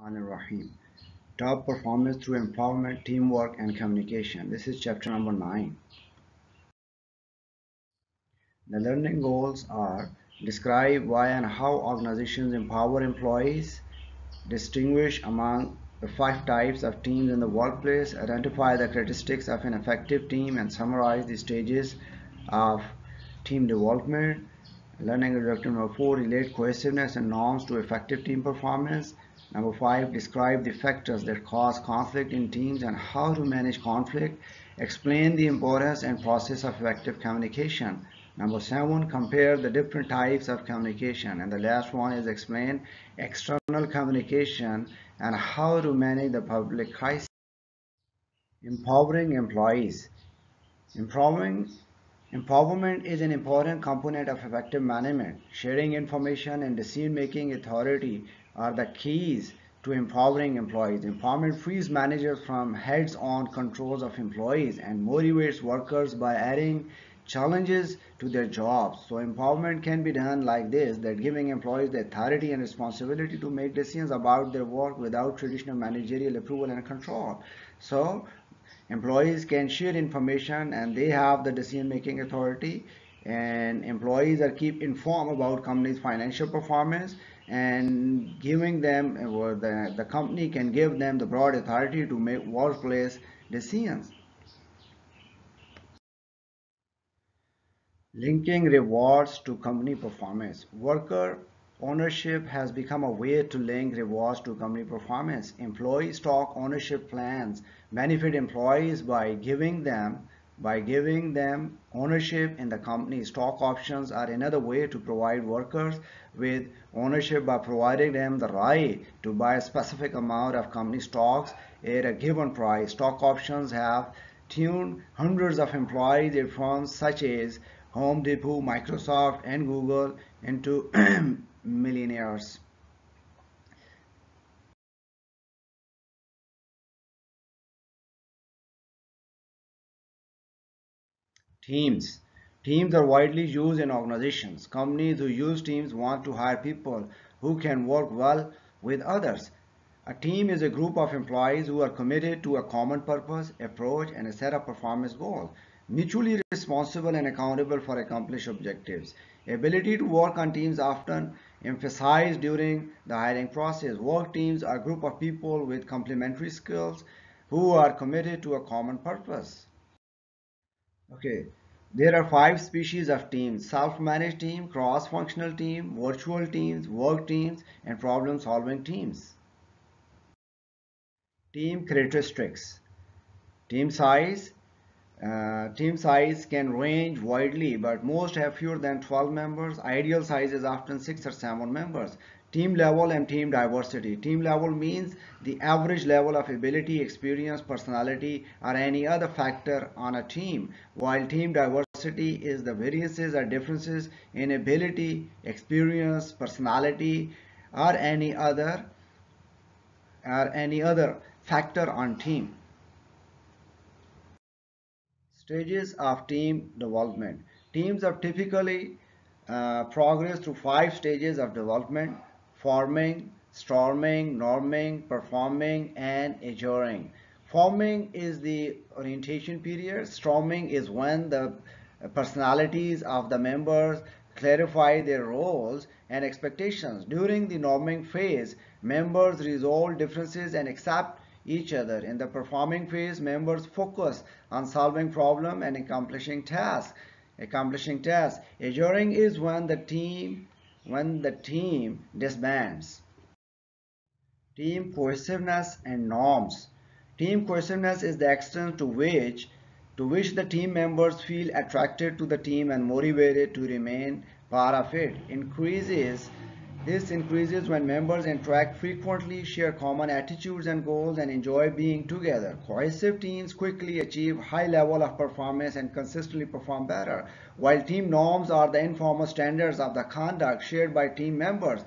Amer Rahim. Top performance through empowerment, teamwork, and communication. This is chapter number 9. The learning goals are: describe why and how organizations empower employees, distinguish among the 5 types of teams in the workplace, identify the characteristics of an effective team, and summarize the stages of team development. Learning objective number 4: relate cohesiveness and norms to effective team performance. Number 5: describe the factors that cause conflict in teams and how to manage conflict. Explain the importance and process of effective communication. Number 7: compare the different types of communication. And the last one is explain external communication and how to manage the public crisis. Empowering employees. Empowering Empowerment is an important component of effective management. Sharing information and decision-making authority are the keys to empowering employees. Empowerment frees managers from heads-on controls of employees and motivates workers by adding challenges to their jobs. So empowerment can be done like this, that giving employees the authority and responsibility to make decisions about their work without traditional managerial approval and control. So employees can share information and they have the decision making authority, and employees are keep informed about company's financial performance, and giving them or the company can give them the broad authority to make workplace decisions. Linking rewards to company performance. Worker ownership has become a way to link rewards to company performance. Employee stock ownership plans benefit employees by giving them ownership in the company. Stock options are another way to provide workers with ownership by providing them the right to buy a specific amount of company stocks at a given price. Stock options have turned hundreds of employees at firms such as Home Depot, Microsoft, and Google into millionaires. Teams. Teams are widely used in organizations. Companies who use teams want to hire people who can work well with others. A team is a group of employees who are committed to a common purpose, approach, and a set of performance goals, mutually responsible and accountable for accomplished objectives. Ability to work on teams often emphasized during the hiring process. Work teams are a group of people with complementary skills who are committed to a common purpose. Okay, there are 5 species of teams: self-managed team, cross-functional team, virtual teams, work teams, and problem-solving teams. Team characteristics. Team size. Team size can range widely, but most have fewer than 12 members. Ideal size is often 6 or 7 members. Team level and team diversity. Team level means the average level of ability, experience, personality, or any other factor on a team, while team diversity is the variances or differences in ability, experience, personality, or any other factor on team. Stages of team development. Teams are typically progress through 5 stages of development: forming, storming, norming, performing, and maturing. Forming is the orientation period. Storming is when the personalities of the members clarify their roles and expectations. During the norming phase, members resolve differences and accept each other. In the performing phase, members focus on solving problems and accomplishing tasks. Maturing is when the team disbands. Team cohesiveness and norms. Team cohesiveness is the extent to which the team members feel attracted to the team and motivated to remain part of it. This increases when members interact frequently, share common attitudes and goals, and enjoy being together. Cohesive teams quickly achieve high level of performance and consistently perform better, while team norms are the informal standards of the conduct shared by team members.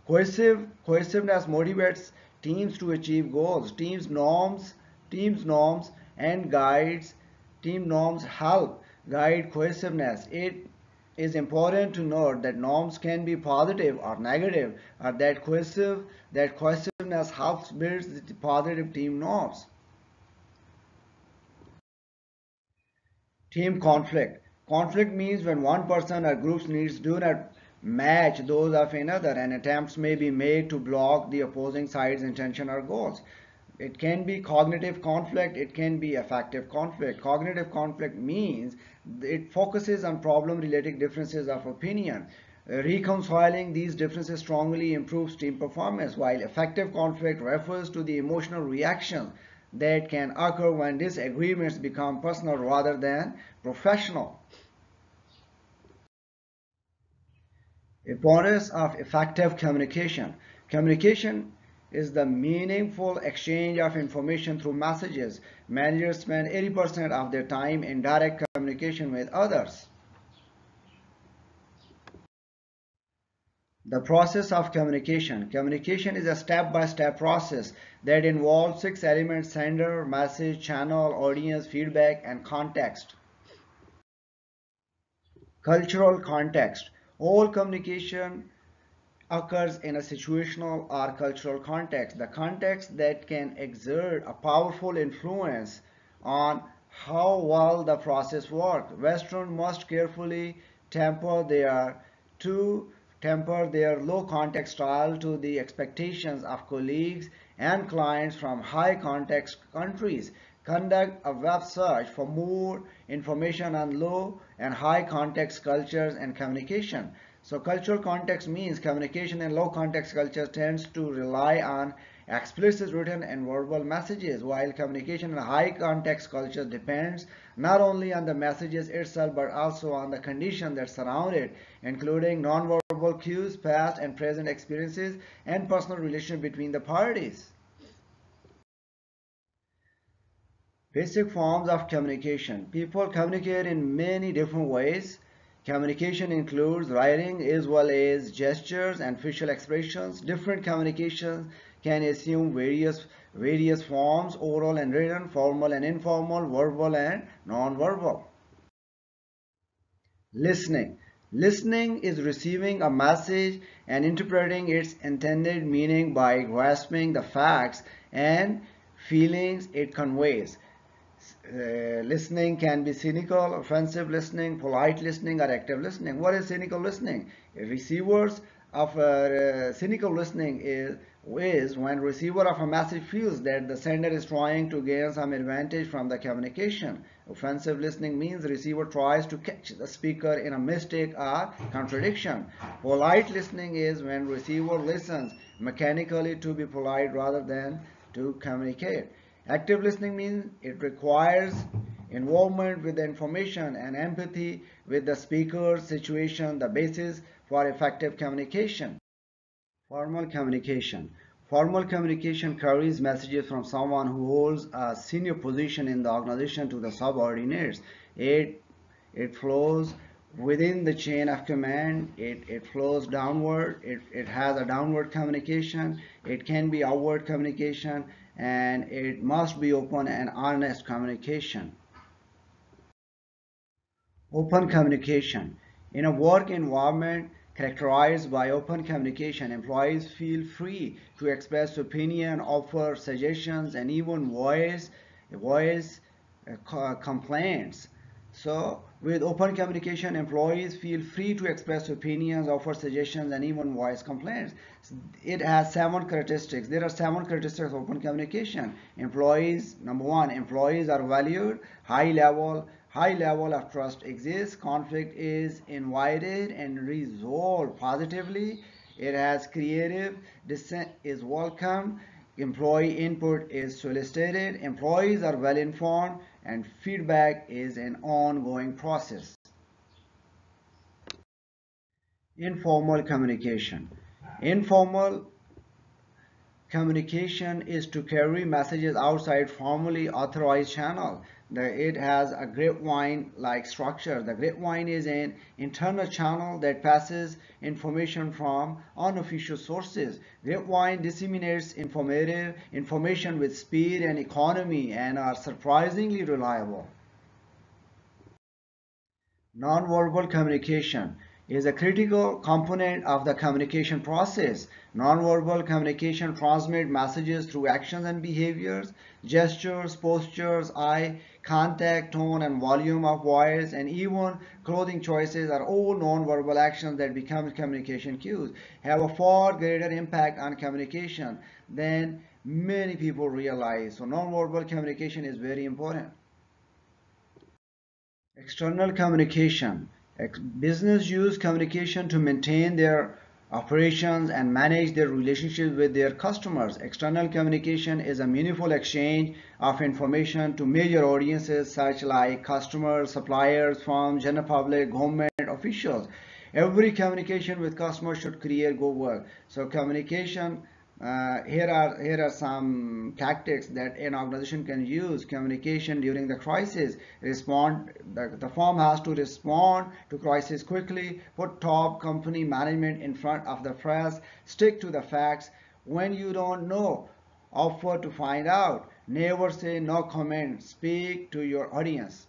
Cohesiveness motivates teams to achieve goals. Teams norms and guides. Team norms help guide cohesiveness. It's important to note that norms can be positive or negative, or that cohesiveness helps build the positive team norms. Team conflict. Conflict means when one person or group's needs do not match those of another and attempts may be made to block the opposing side's intention or goals. It can be cognitive conflict, it can be affective conflict. Cognitive conflict means it focuses on problem related differences of opinion. Reconciling these differences strongly improves team performance, while affective conflict refers to the emotional reaction that can occur when disagreements become personal rather than professional. Importance of effective communication. Communication is the meaningful exchange of information through messages. Managers spend 80% of their time in direct communication with others. The process of communication. Communication is a step-by-step process that involves six elements: sender, message, channel, audience, feedback, and context. Cultural context. All communication occurs in a situational or cultural context, the context that can exert a powerful influence on how well the process works. Western must carefully temper their to temper their low context style to the expectations of colleagues and clients from high context countries. Conduct a web search for more information on low and high context cultures and communication. So cultural context means communication in low context culture tends to rely on explicit written and verbal messages, while communication in high context culture depends not only on the messages itself but also on the conditions that surround it, including nonverbal cues, past and present experiences, and personal relations between the parties. Basic forms of communication. People communicate in many different ways. Communication includes writing as well as gestures and facial expressions. Different communications can assume various forms: oral and written, formal and informal, verbal and non-verbal. Listening. Listening is receiving a message and interpreting its intended meaning by grasping the facts and feelings it conveys. Listening can be cynical, offensive listening, polite listening, or active listening. What is cynical listening? Receivers of cynical listening is when receiver of a message feels that the sender is trying to gain some advantage from the communication. Offensive listening means the receiver tries to catch the speaker in a mistake or contradiction. Polite listening is when receiver listens mechanically to be polite rather than to communicate. Active listening means it requires involvement with the information and empathy with the speaker's situation, the basis for effective communication. Formal communication. Formal communication carries messages from someone who holds a senior position in the organization to the subordinates. It flows within the chain of command. It flows downward. It has a downward communication. It can be outward communication, and it must be open and honest communication. Open communication. In a work environment characterized by open communication, employees feel free to express opinion, offer suggestions, and even voice complaints. So, with open communication, employees feel free to express opinions, offer suggestions, and even voice complaints. It has seven characteristics. There are seven characteristics of open communication. Employees, number one, employees are valued. High level of trust exists. Conflict is invited and resolved positively. It has creative dissent is welcome. Employee input is solicited. Employees are well informed, and feedback is an ongoing process. Informal communication. Informal communication is to carry messages outside formally authorized channel. It has a grapevine-like structure. The grapevine is an internal channel that passes information from unofficial sources. Grapevine disseminates information with speed and economy and are surprisingly reliable. Nonverbal communication is a critical component of the communication process. Nonverbal communication transmits messages through actions and behaviors, gestures, postures, eye contact, tone and volume of voice, and even clothing choices are all nonverbal actions that become communication cues, have a far greater impact on communication than many people realize. So nonverbal communication is very important. External communication. Business use communication to maintain their operations and manage their relationships with their customers. External communication is a meaningful exchange of information to major audiences such like customers, suppliers, firms, general public, government officials. Every communication with customers should create good work. So communication, here are some tactics that an organization can use. Communication during the crisis. The firm has to respond to crisis quickly. Put top company management in front of the press. Stick to the facts. When you don't know, offer to find out. Never say no comment. Speak to your audience.